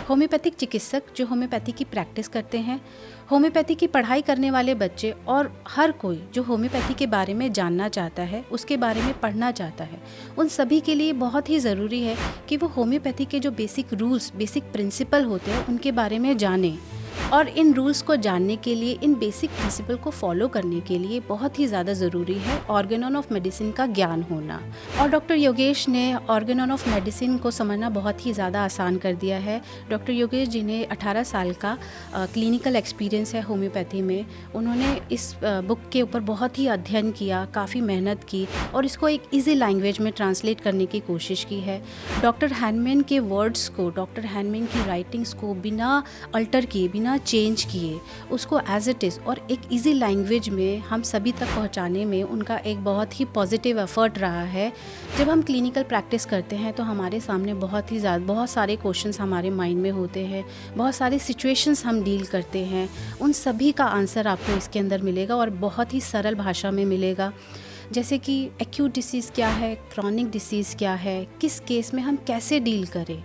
Homeopathic चिकित्सक जो homeopathy की प्रैक्टिस करते हैं, होम्योपैथी की पढ़ाई करने वाले बच्चे और हर कोई जो होम्योपैथी के बारे में जानना चाहता है, उसके बारे में पढ़ना चाहता है, उन सभी के लिए बहुत ही ज़रूरी है कि वो होम्योपैथी के जो बेसिक रूल्स, बेसिक प्रिंसिपल होते हैं उनके बारे में जानें। और इन रूल्स को जानने के लिए, इन बेसिक प्रिंसिपल को फॉलो करने के लिए बहुत ही ज़्यादा ज़रूरी है ऑर्गेनॉन ऑफ मेडिसिन का ज्ञान होना। और डॉक्टर योगेश ने ऑर्गेनॉन ऑफ मेडिसिन को समझना बहुत ही ज़्यादा आसान कर दिया है। डॉक्टर योगेश जी ने 18 साल का क्लिनिकल एक्सपीरियंस है होम्योपैथी में। उन्होंने इस बुक के ऊपर बहुत ही अध्ययन किया, काफ़ी मेहनत की और इसको एक ईजी लैंग्वेज में ट्रांसलेट करने की कोशिश की है। डॉक्टर हैनमैन के वर्ड्स को, डॉक्टर हैनमैन की राइटिंग्स को बिना अल्टर किए, बिना चेंज किए, उसको एज इट इज़ और एक इजी लैंग्वेज में हम सभी तक पहुंचाने में उनका एक बहुत ही पॉजिटिव एफर्ट रहा है। जब हम क्लिनिकल प्रैक्टिस करते हैं तो हमारे सामने बहुत सारे क्वेश्चंस हमारे माइंड में होते हैं, बहुत सारे सिचुएशंस हम डील करते हैं, उन सभी का आंसर आपको इसके अंदर मिलेगा और बहुत ही सरल भाषा में मिलेगा। जैसे कि एक्यूट डिसीज़ क्या है, क्रॉनिक डिसीज़ क्या है, किस केस में हम कैसे डील करें,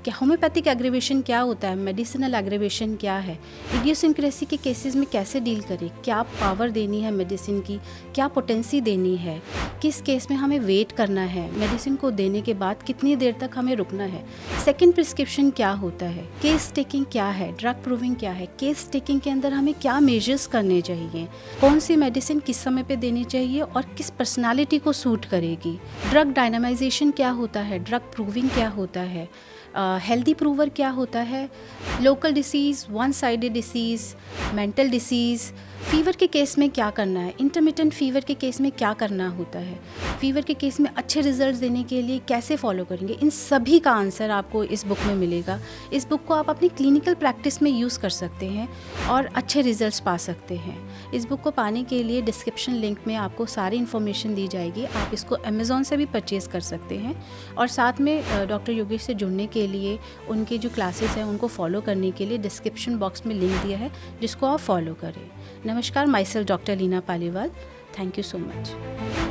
क्या होम्योपैथिक एग्रीवेशन क्या होता है, मेडिसिनल एग्रीवेशन क्या है, इडियोसिंक्रेसी के केसेस में कैसे डील करें, क्या पावर देनी है मेडिसिन की, क्या पोटेंसी देनी है, किस केस में हमें वेट करना है, मेडिसिन को देने के बाद कितनी देर तक हमें रुकना है, सेकंड प्रिस्क्रिप्शन क्या होता है, केस टेकिंग क्या है, ड्रग प्रूविंग क्या है, केस टेकिंग के अंदर हमें क्या मेजर्स करने चाहिए, कौन सी मेडिसिन किस समय पे देनी चाहिए और किस पर्सनालिटी को सूट करेगी, ड्रग डायनामाइजेशन क्या होता है, ड्रग प्रूविंग क्या होता है, हेल्दी प्रूवर क्या होता है, local disease, one sided disease, mental disease, fever के केस में क्या करना है, इंटरमिटेंट फ़ीवर के केस में क्या करना होता है, फ़ीवर के केस में अच्छे रिजल्ट्स देने के लिए कैसे फॉलो करेंगे, इन सभी का आंसर आपको इस बुक में मिलेगा। इस बुक को आप अपनी क्लिनिकल प्रैक्टिस में यूज़ कर सकते हैं और अच्छे रिजल्ट्स पा सकते हैं। इस बुक को पाने के लिए डिस्क्रिप्शन लिंक में आपको सारी इन्फॉर्मेशन दी जाएगी। आप इसको अमेज़ॉन से भी परचेज़ कर सकते हैं और साथ में डॉक्टर योगेश से जुड़ने के लिए, उनके जो क्लासेस हैं उनको फॉलो करने के लिए डिस्क्रिप्शन बॉक्स में लिंक दिया है, जिसको आप फॉलो करें। नमस्कार, myself doctor Leena Paliwal. Thank you so much.